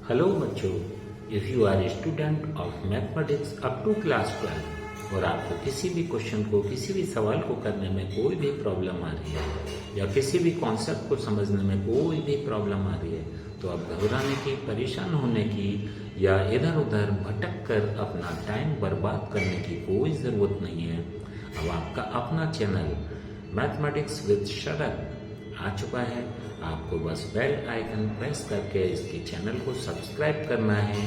Hello बच्चों, if you are a student of mathematics up to class 12 और आपको किसी भी क्वेश्चन को किसी भी सवाल को करने में कोई भी प्रॉब्लम आ रही है या किसी भी कॉन्सेप्ट को समझने में कोई भी प्रॉब्लम आ रही है तो आप घबराने की, परेशान होने की या इधर उधर भटक कर अपना टाइम बर्बाद करने की कोई ज़रूरत नहीं है। अब आपका अपना चैनल मैथमेटिक्स विद शरद आ चुका है। आपको बस बेल आइकन प्रेस करके इसके चैनल को सब्सक्राइब करना है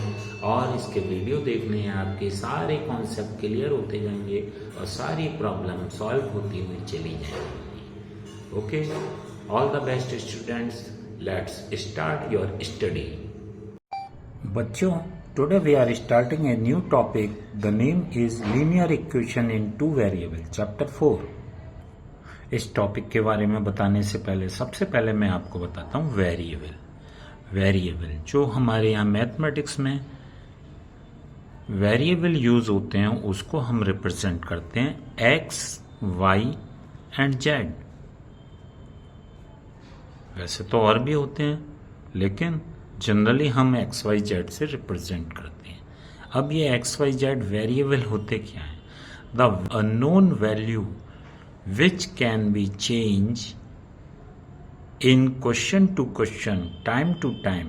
और इसके वीडियो देखने हैं। आपके सारे कॉन्सेप्ट क्लियर होते जाएंगे और सारी प्रॉब्लम सॉल्व होती हुई चली जाएंगी। Okay, all the best students, let's start your study. बच्चों, today we are starting a new topic. The name is linear equation in two variable, chapter 4। इस टॉपिक के बारे में बताने से पहले सबसे पहले मैं आपको बताता हूँ वेरिएबल जो हमारे यहाँ मैथमेटिक्स में वेरिएबल यूज होते हैं उसको हम रिप्रेजेंट करते हैं एक्स, वाई एंड जेड। वैसे तो और भी होते हैं लेकिन जनरली हम एक्स वाई जेड से रिप्रेजेंट करते हैं। अब ये एक्स वाई जेड वेरिएबल होते क्या है? The unknown value which can be changed in question to question, time to time।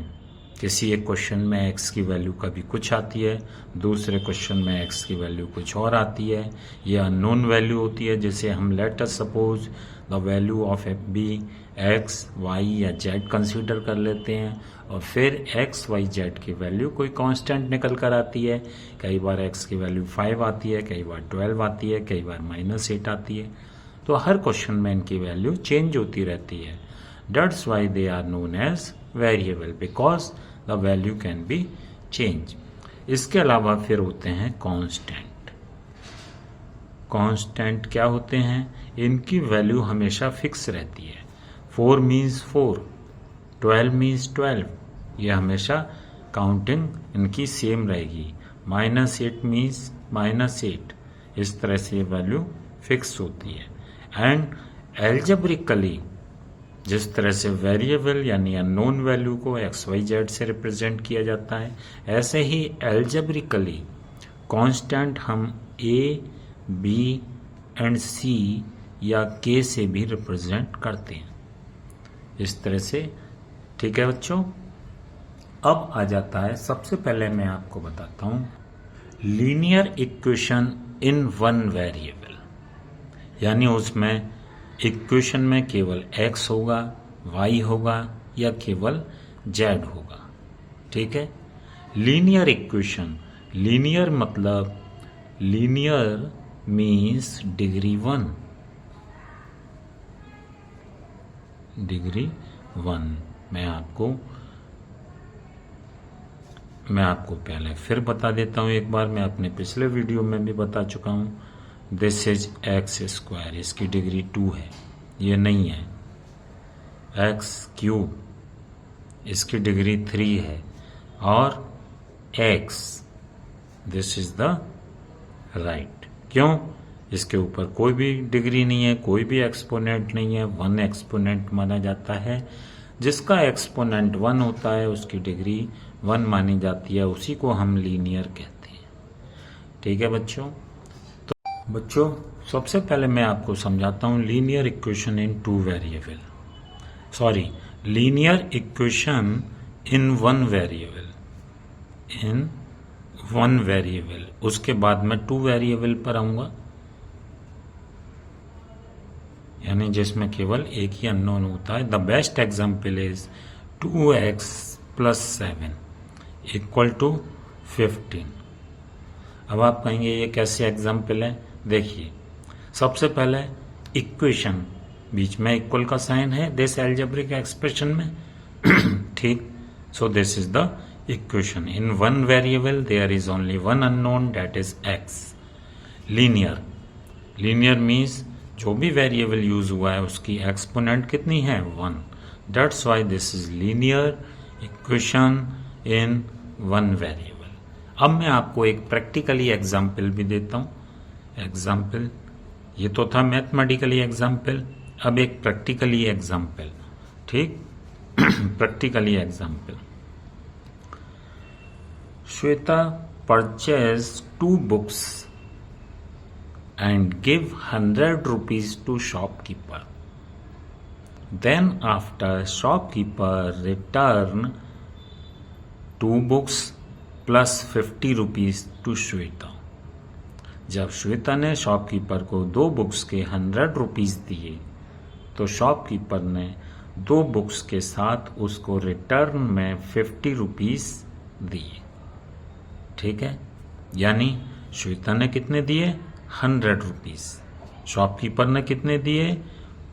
किसी एक क्वेश्चन में x की वैल्यू कभी कुछ आती है, दूसरे क्वेश्चन में x की वैल्यू कुछ और आती है। ये अननोन वैल्यू होती है। जैसे हम let us suppose the value of be x, y या z कंसीडर कर लेते हैं और फिर x, y, z की वैल्यू कोई कांस्टेंट निकल कर आती है। कई बार x की वैल्यू 5 आती है, कई बार 12 आती है, कई बार -8 आती है। तो हर क्वेश्चन में इनकी वैल्यू चेंज होती रहती है। That's why they are known as variable, because the value can be change. इसके अलावा फिर होते हैं कांस्टेंट। कांस्टेंट क्या होते हैं? इनकी वैल्यू हमेशा फिक्स रहती है। 4 मीन्स 4, 12 मीन्स 12, ये हमेशा काउंटिंग इनकी सेम रहेगी। -8 मीन्स -8, इस तरह से ये वैल्यू फिक्स होती है। एंड एल्जेब्रिकली जिस तरह से वेरिएबल यानी अननोन वैल्यू को एक्स वाई जेड से रिप्रेजेंट किया जाता है, ऐसे ही एल्जेब्रिकली कांस्टेंट हम ए, बी एंड सी या के से भी रिप्रेजेंट करते हैं इस तरह से। ठीक है बच्चों, अब आ जाता है, सबसे पहले मैं आपको बताता हूं linear equation in one variable, यानी उसमें इक्वेशन में केवल x होगा, y होगा या केवल z होगा। ठीक है, लीनियर इक्वेशन, लीनियर मतलब लीनियर मीन्स डिग्री 1, डिग्री 1। मैं आपको पहले फिर बता देता हूं एक बार, मैं अपने पिछले वीडियो में भी बता चुका हूं। दिस इज एक्स स्क्वायर, इसकी डिग्री 2 है, ये नहीं है। एक्स क्यूब, इसकी डिग्री 3 है। और x, this is the right. क्यों? इसके ऊपर कोई भी डिग्री नहीं है, कोई भी एक्सपोनेंट नहीं है। 1 एक्सपोनेंट माना जाता है। जिसका एक्सपोनेंट 1 होता है उसकी डिग्री 1 मानी जाती है, उसी को हम लीनियर कहते हैं। ठीक है बच्चों, सबसे पहले मैं आपको समझाता हूं linear equation in two variable, sorry linear equation in one variable. उसके बाद मैं टू वेरिएबल पर आऊंगा, यानी जिसमें केवल एक ही अननोन होता है। The best example is 2x + 7 = 15। अब आप कहेंगे ये कैसे एग्जाम्पल है? देखिए, सबसे पहले इक्वेशन, बीच में इक्वल का साइन है दिस एल्जेब्रिक एक्सप्रेशन में। ठीक, so this is the equation. In one variable there is only one unknown, that is x। Linear means जो भी वेरिएबल यूज हुआ है उसकी एक्सपोनेंट कितनी है? 1। That's why this is linear equation in one variable. अब मैं आपको एक प्रैक्टिकली एग्जाम्पल भी देता हूं। एग्जाम्पल, ये तो था मैथमेटिकली एग्जाम्पल, अब एक प्रैक्टिकली एग्जाम्पल। ठीक, practically example. Shweta purchased 2 books and give 100 rupees to shopkeeper. Then after shopkeeper return 2 books plus 50 rupees to Shweta. जब श्वेता ने शॉपकीपर को 2 बुक्स के 100 रुपीस दिए तो शॉपकीपर ने 2 बुक्स के साथ उसको रिटर्न में 50 रुपीस दिए। ठीक है, यानी श्वेता ने कितने दिए 100 रुपीस, शॉपकीपर ने कितने दिए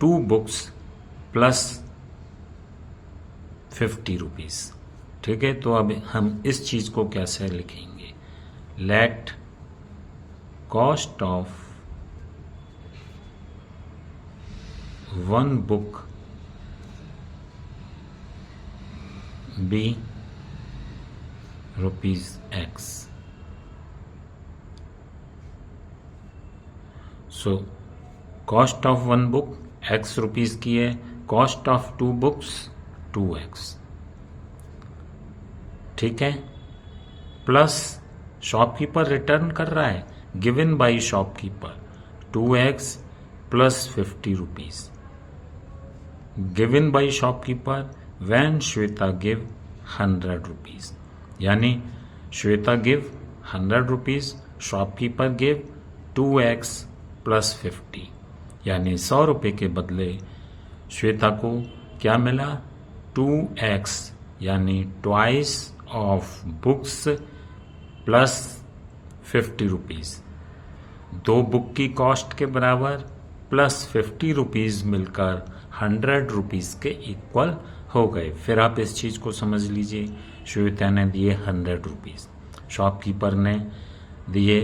2 बुक्स प्लस 50 रुपीस। ठीक है, तो अब हम इस चीज को कैसे लिखेंगे, let cost of 1 book be ₹X। So cost of 1 book X rupees की है, कॉस्ट ऑफ 2 बुक्स 2X। ठीक है, प्लस शॉपकीपर रिटर्न कर रहा है, given by shopkeeper 2X plus 50 rupees, given by shopkeeper when Shweta give 100 rupees, यानी Shweta give 100 rupees, shopkeeper give 2X plus 50, यानी 100 रुपए के बदले श्वेता को क्या मिला 2X, यानी twice of books plus 50 rupees. 2 book की कॉस्ट के बराबर प्लस 50 रुपीज मिलकर 100 रुपीज के इक्वल हो गए। फिर आप इस चीज को समझ लीजिए, श्वेता ने दिए 100 रुपीज, शॉपकीपर ने दिए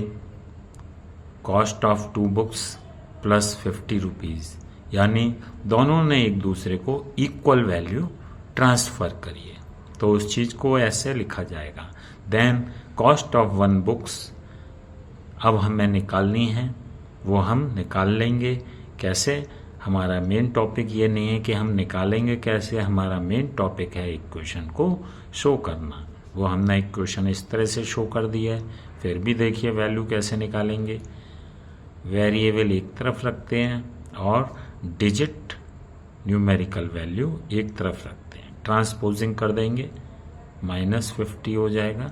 cost of 2 books plus 50 rupees, यानी दोनों ने एक दूसरे को इक्वल वैल्यू ट्रांसफर करी है। तो उस चीज को ऐसे लिखा जाएगा, देन कॉस्ट ऑफ 1 बुक्स अब हमें निकालनी है, वो हम निकाल लेंगे। कैसे, हमारा मेन टॉपिक ये नहीं है कि हम निकालेंगे कैसे, हमारा मेन टॉपिक है इक्वेशन को शो करना। वो हमने इक्वेशन इस तरह से शो कर दी है, फिर भी देखिए वैल्यू कैसे निकालेंगे। वेरिएबल एक तरफ रखते हैं और डिजिट न्यूमेरिकल वैल्यू एक तरफ रखते हैं, ट्रांसपोजिंग कर देंगे, -50 हो जाएगा,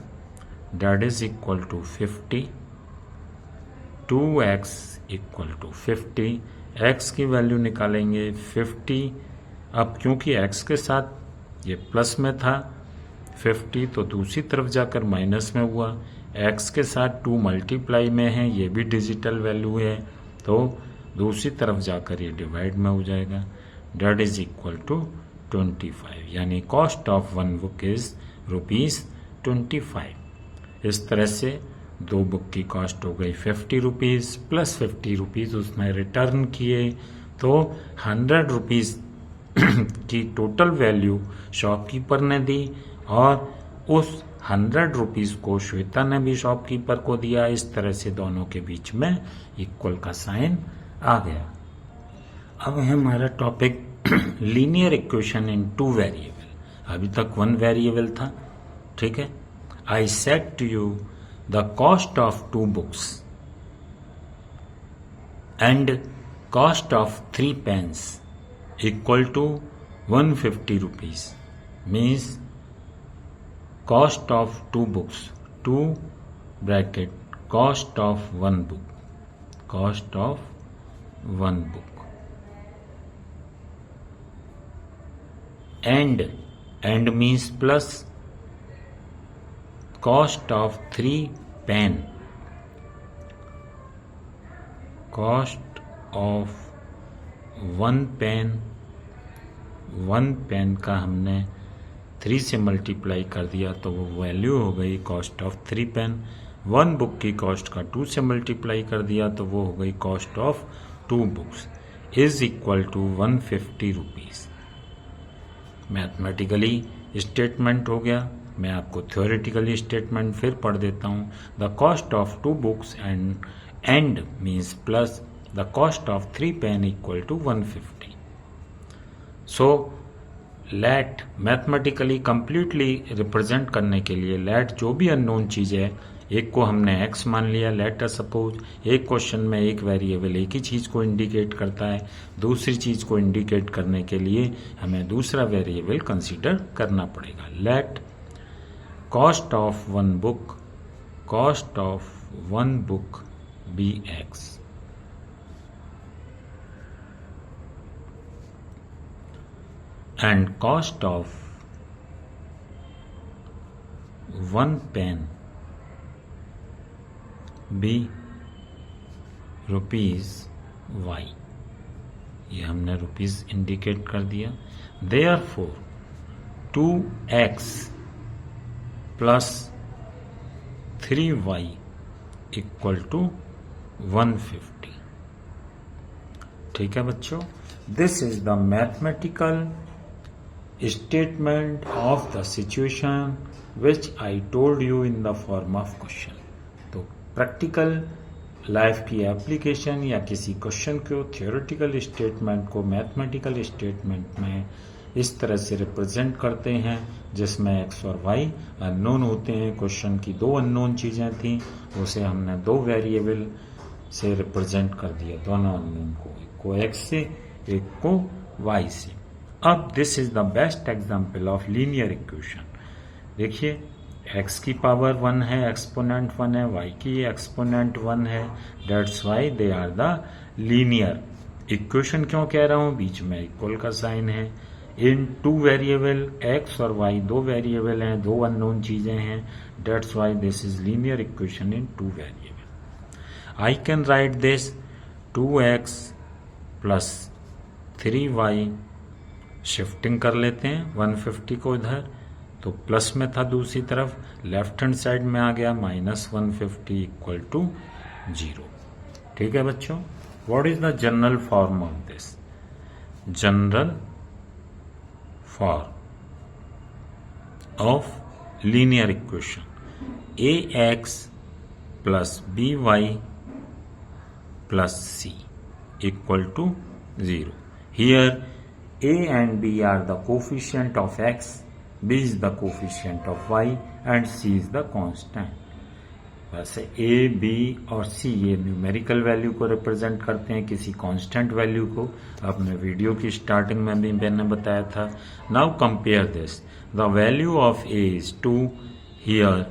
that is equal to 50, 2X equal to 50, X की वैल्यू निकालेंगे 50। अब क्योंकि X के साथ ये प्लस में था 50, तो दूसरी तरफ जाकर माइनस में हुआ, X के साथ 2 मल्टीप्लाई में है, ये भी डिजिटल वैल्यू है, तो दूसरी तरफ जाकर ये डिवाइड में हो जाएगा, डेट इज इक्वल टू 25, यानी कॉस्ट ऑफ 1 बुक इज ₹25। इस तरह से 2 बुक की कॉस्ट हो गई 50 रुपीज प्लस 50 रुपीज उसने रिटर्न किए, तो 100 रुपीज की टोटल वैल्यू शॉपकीपर ने दी और उस 100 रुपीज को श्वेता ने भी शॉपकीपर को दिया। इस तरह से दोनों के बीच में इक्वल का साइन आ गया। अब है हमारा topic linear equation in 2 variable. अभी तक 1 वेरिएबल था, ठीक है। I said to you the cost of 2 books and cost of 3 pens equal to 150 rupees, means cost of 2 books, 2 bracket cost of 1 book, cost of 1 book, and means plus cost of 3 pen, cost of 1 pen, 1 pen का हमने 3 से multiply कर दिया तो वो value हो गई cost of 3 pen. 1 book की कॉस्ट का 2 से मल्टीप्लाई कर दिया तो वो हो गई cost of 2 books is equal to 150 rupees. Mathematically statement हो गया। मैं आपको थ्योरेटिकली स्टेटमेंट फिर पढ़ देता हूँ। The cost of 2 books and means plus the cost of 3 pen equal to 150। So let mathematically completely represent करने के लिए लेट जो भी अननोन चीज़ है, एक को हमने x मान लिया, लेट सपोज एक क्वेश्चन में एक वेरिएबल एक ही चीज़ को इंडिकेट करता है, दूसरी चीज़ को इंडिकेट करने के लिए हमें दूसरा वेरिएबल कंसीडर करना पड़ेगा। Let cost of one book be x and cost of one pen be rupees y। ये हमने रुपीज इंडिकेट कर दिया। Therefore 2x plus 3y equal to 150। ठीक है बच्चों, this is the mathematical statement of the situation which I told you in the form of question। तो practical life की application या किसी क्वेश्चन को थियोरेटिकल स्टेटमेंट को मैथमेटिकल स्टेटमेंट में इस तरह से रिप्रेजेंट करते हैं जिसमें x और y अननोन होते हैं। क्वेश्चन की दो अननोन चीज़ें थी, उसे हमने दो वेरिएबल से रिप्रेजेंट कर दिया, दोनों अननोन को, एक को x से एक को y से। अब this is the best example of linear equation. देखिए x की पावर 1 है, एक्सपोनेंट 1 है, y की एक्सपोनेंट 1 है, that's why they are the linear equation. क्यों कह रहा हूं, बीच में इक्वल का साइन है। इन टू वेरिएबल x और y दो वेरिएबल हैं, दो अननोन चीजें हैं, that's why this is linear equation in two variable. I can write this 2x plus 3y, shifting कर लेते हैं 150 को इधर, तो प्लस में था दूसरी तरफ, लेफ्ट हैंड साइड में आ गया -150 इक्वल टू 0। ठीक है बच्चों, what is the general form of this? General form of linear equation ax plus by plus c equal to 0। Here a and b are the coefficient of x, b is the coefficient of y and c is the constant। वैसे a, b और c ये numerical value को represent करते हैं, किसी constant value को। आपने video की स्टार्टिंग में भी मैंने बताया था। Now compare this, the value of a is 2, here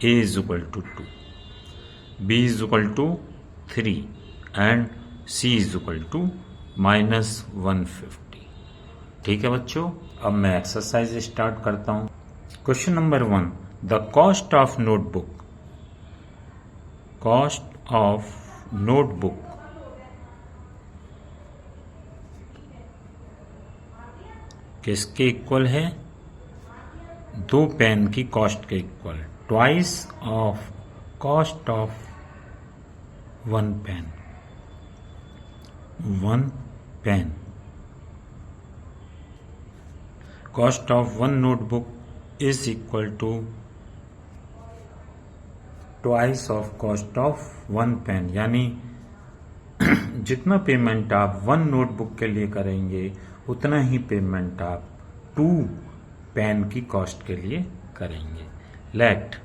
a is equal to 2, b is equal to 3 and c is equal to -150। ठीक है बच्चों, अब मैं एक्सरसाइज स्टार्ट करता हूं। Question number 1, the cost of notebook, cost of notebook किसके equal है? दो पेन की कॉस्ट के equal, twice of cost of one pen, one pen. Cost of one notebook is equal to twice of cost of one pen। यानी जितना payment आप one notebook के लिए करेंगे उतना ही पेमेंट आप 2 पेन की कॉस्ट के लिए करेंगे। लेट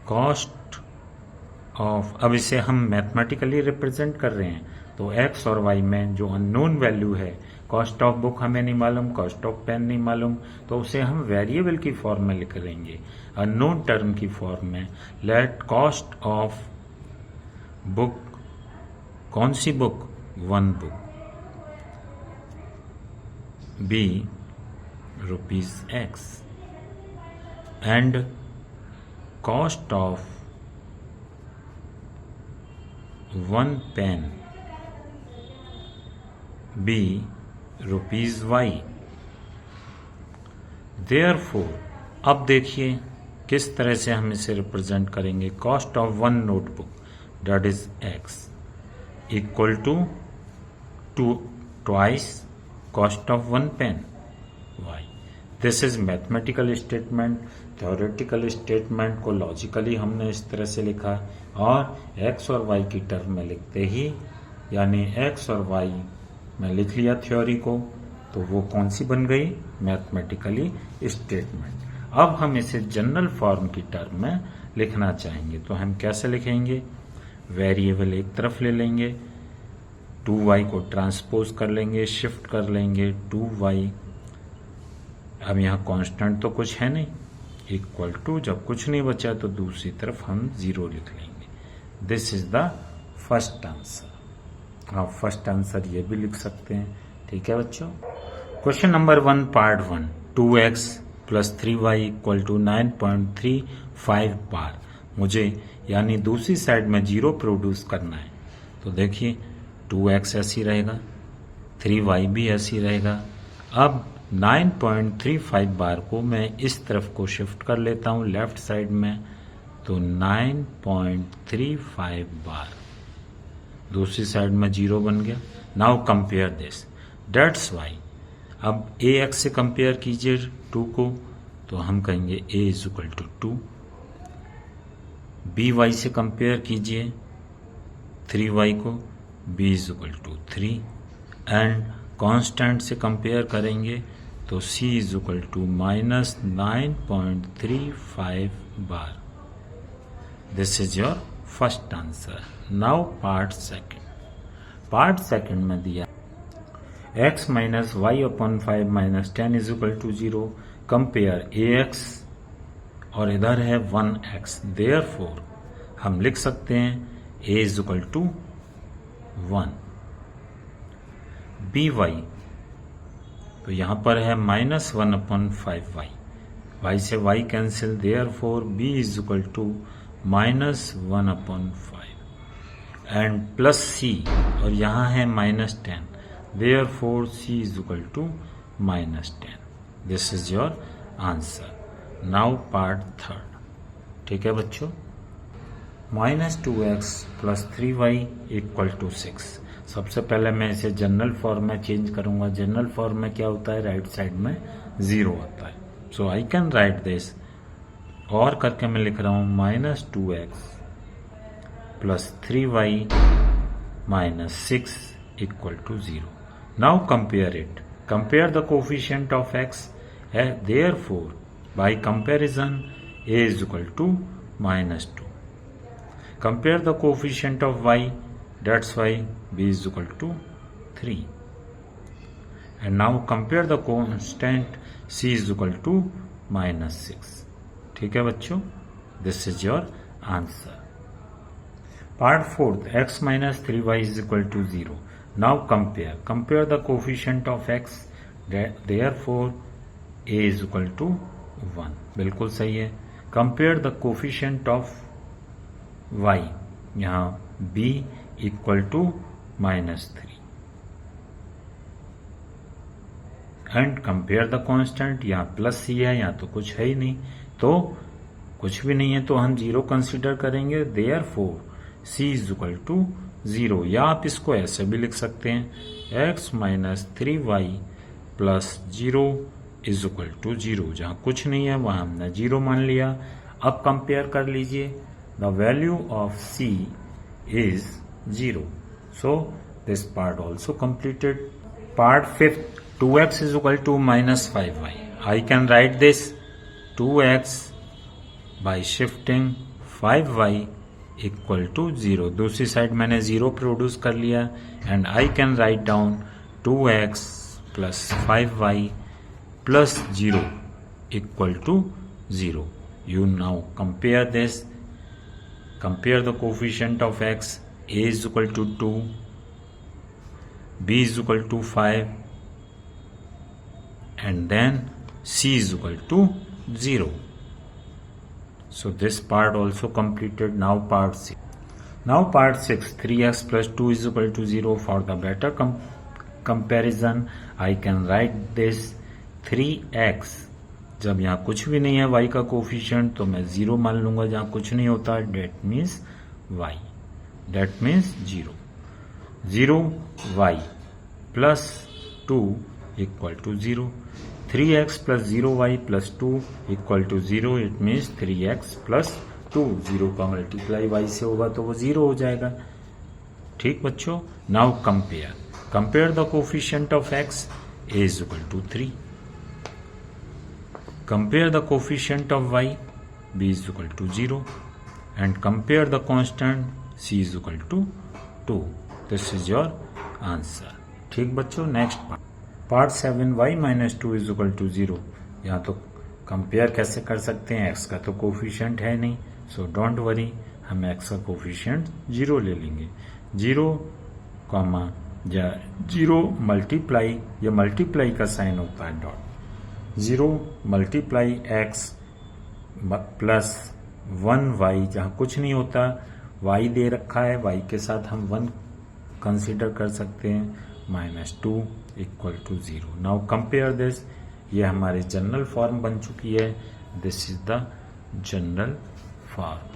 कॉस्ट ऑफ, अब इसे हम मैथमेटिकली रिप्रेजेंट कर रहे हैं, तो x और y में जो अननोन वैल्यू है, कॉस्ट ऑफ बुक हमें नहीं मालूम, कॉस्ट ऑफ पेन नहीं मालूम, तो उसे हम वेरिएबल की फॉर्म में लिख देंगे, अननोन टर्म की फॉर्म में। लेट कॉस्ट ऑफ बुक, कौन सी book? One book, be ₹x and cost of one pen be ₹y। Therefore, अब देखिए किस तरह से हम इसे रिप्रेजेंट करेंगे। Cost of one notebook that is x equal to twice cost of one pen y। This is mathematical statement. Theoretical statement को logically हमने इस तरह से लिखा, और x और y की टर्म में लिखते ही, यानी x और y मैं लिख लिया थ्योरी को, तो तो वो कौन सी बन गई? Mathematically statement. अब हम इसे जनरल फॉर्म की टर्म में लिखना चाहेंगे, तो हम कैसे लिखेंगे? वेरिएबल एक तरफ ले लेंगे, 2y को ट्रांसपोज कर लेंगे, शिफ्ट कर लेंगे 2y। अब यहाँ कांस्टेंट तो कुछ है नहीं, इक्वल टू, जब कुछ नहीं बचा तो दूसरी तरफ हम 0 लिख लेंगे। This is the first answer. आप फर्स्ट आंसर ये भी लिख सकते हैं। ठीक है बच्चों। Question number 1 part 1, 2x plus 3y equal to 9.35 बार। मुझे यानी दूसरी साइड में 0 प्रोड्यूस करना है। तो देखिए 2x ऐसी रहेगा, 3y भी ऐसी रहेगा। अब 9.35 बार को मैं इस तरफ को शिफ्ट कर लेता हूं लेफ्ट साइड में, तो 9.35 बार दूसरी साइड में 0 बन गया। Now compare this, that's why. अब ax से कंपेयर कीजिए 2 को, तो हम कहेंगे a is equal to 2। by से कंपेयर कीजिए 3y को, b is equal to 3। And constant से कंपेयर करेंगे तो c is equal to minus 9.35 बार। This is your first answer. Now part second. Part second में दिया x minus y upon 5 minus 10 is equal to 0। Compare ax और इधर है 1x। Therefore हम लिख सकते हैं a is equal to 1। by तो यहां पर है माइनस 1 अपॉन 5y, y से y cancel, therefore b is equal to minus 1 upon 5 and plus c, और यहां है minus 10, therefore c is equal to minus 10। This is your answer. Now part third. ठीक है बच्चों। Minus 2x plus 3y equal to 6। सबसे पहले मैं इसे जनरल फॉर्म में चेंज करूंगा। जनरल फॉर्म में क्या होता है? राइट साइड में 0 होता है। So I can write this, और करके मैं लिख रहा हूं minus 2x plus 3y minus 6 equal to 0। Now compare it. Compare the coefficient of x, therefore by comparison a is equal to minus 2। Compare the coefficient of y, that's why b is equal to 3. And now compare the constant c is equal to minus 6. ठीक है बच्चों, this is your answer. Part 4th, x minus 3y is equal to 0. Now compare the coefficient of x, therefore a is equal to 1. बिल्कुल सही है। Compare the coefficient of y, यहाँ b equal to minus 3 and compare the constant. यहाँ plus C है, यहाँ तो कुछ है ही नहीं, तो कुछ भी नहीं है तो हम 0 कंसीडर करेंगे। Therefore c is equal to 0, या आप इसको ऐसे भी लिख सकते हैं x minus 3y plus 0 is equal to 0। जहाँ कुछ नहीं है वहां हमने 0 मान लिया। अब कंपेयर कर लीजिए, the value of c is 0. So this part also completed. Part 5th, 2x is equal to minus 5y. I can write this 2x by shifting 5y equal to 0. दूसरी साइड मैंने 0 प्रोड्यूस कर लिया and I can write down 2x plus 5y plus 0 equal to 0. You now compare this. Compare the coefficient of x. A is equal to 2, b is equal to 5, and then c is equal to 0. So this part also completed. Now part 6. Now part 6, 3x plus 2 is equal to 0. For the better comparison, I can write this 3x. जब यहाँ कुछ भी नहीं है y का coefficient तो मैं 0 मान लूंगा। जहाँ कुछ नहीं होता that means y, that means 0। 0y plus 2 equal to 0। 3x plus 0y plus 2 equal to 0। It means 3x plus 2। 0 का मल्टीप्लाई y से होगा तो वो 0 हो जाएगा। ठीक बच्चों। Now compare the coefficient of x। a is equal to 3. Compare the coefficient of y, b is equal to 0, and compare the constant c is equal to 2. This is your answer. ठीक बच्चों, next part 7 y minus 2 is equal to 0. यहाँ तो compare कैसे कर सकते हैं, x का तो कोफिशिएंट है नहीं, सो डोंट वरी, हम x का कोफिशिएंट 0 ले लेंगे. 0 कॉमा या 0 मल्टीप्लाई, या मल्टीप्लाई का साइन होता है dot. 0 multiply x plus 1y, जहाँ कुछ नहीं होता, y दे रखा है, y के साथ हम 1 कंसिडर कर सकते हैं, minus 2 equal to 0. Now compare this, ये हमारे जनरल फॉर्म बन चुकी है. This is the general form.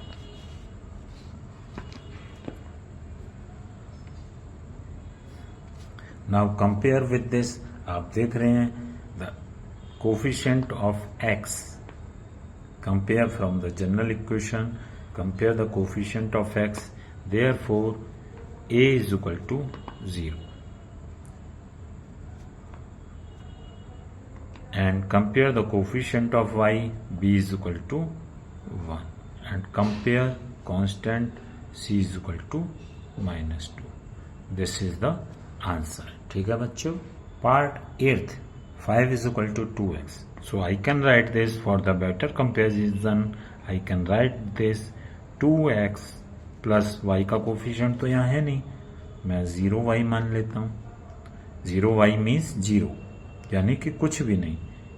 Now compare with this, आप देख रहे हैं the coefficient of x. Compare from the general equation, compare the coefficient of x. Therefore a is equal to 0. And compare the coefficient of y, b is equal to 1. And compare constant c is equal to minus 2. This is the answer. ठीक है बच्चों. Part 8, 5 is equal to 2x. So I can write this for the better comparison. I can write this 2x plus y का coefficient तो यहाँ है नहीं, मैं 0y मान लेता हूँ. 0y मीन्स 0, यानी कि कुछ भी नहीं.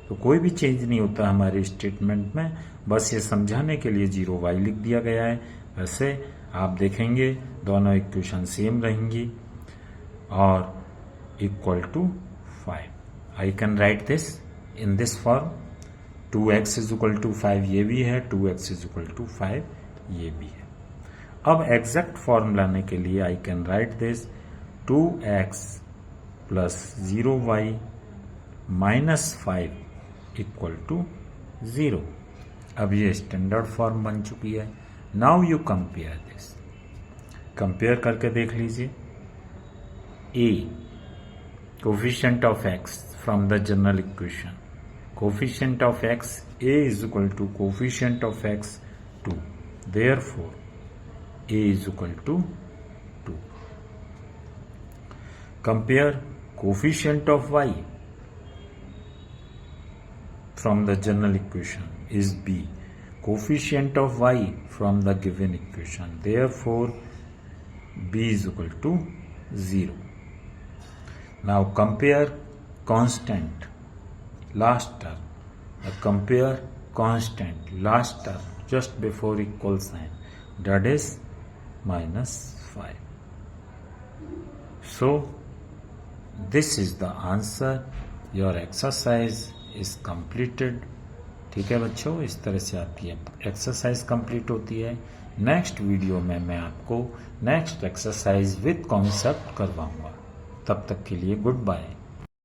तो कोई भी चेंज नहीं होता हमारे स्टेटमेंट में, बस ये समझाने के लिए 0y लिख दिया गया है. वैसे आप देखेंगे दोनों इक्वेशन सेम रहेंगी और equal to 5. I can write this in this form. 2x is equal to 5 ये भी है, 2x इज इक्वल टू 5 ये भी है. अब एग्जैक्ट फॉर्म लाने के लिए I can write this 2x plus 0y minus 5 equal to 0. अब ये स्टैंडर्ड फॉर्म बन चुकी है. Now you compare this. Compare करके देख लीजिए. a कोफिशिएंट ऑफ x फ्रॉम the general equation. Coefficient of x, a is equal to coefficient of x 2. Therefore a is equal to 2. Compare coefficient of y from the general equation is b. Coefficient of y from the given equation. Therefore, b is equal to 0. Now compare constant last term. Compare constant last term just before equal sign. That is minus 5. So this is the answer. Your exercise is completed. ठीक है बच्चों, इस तरह से आपकी exercise complete होती है. Next video में मैं आपको नेक्स्ट एक्सरसाइज विद कॉन्सेप्ट करवाऊंगा. तब तक के लिए गुड बाय.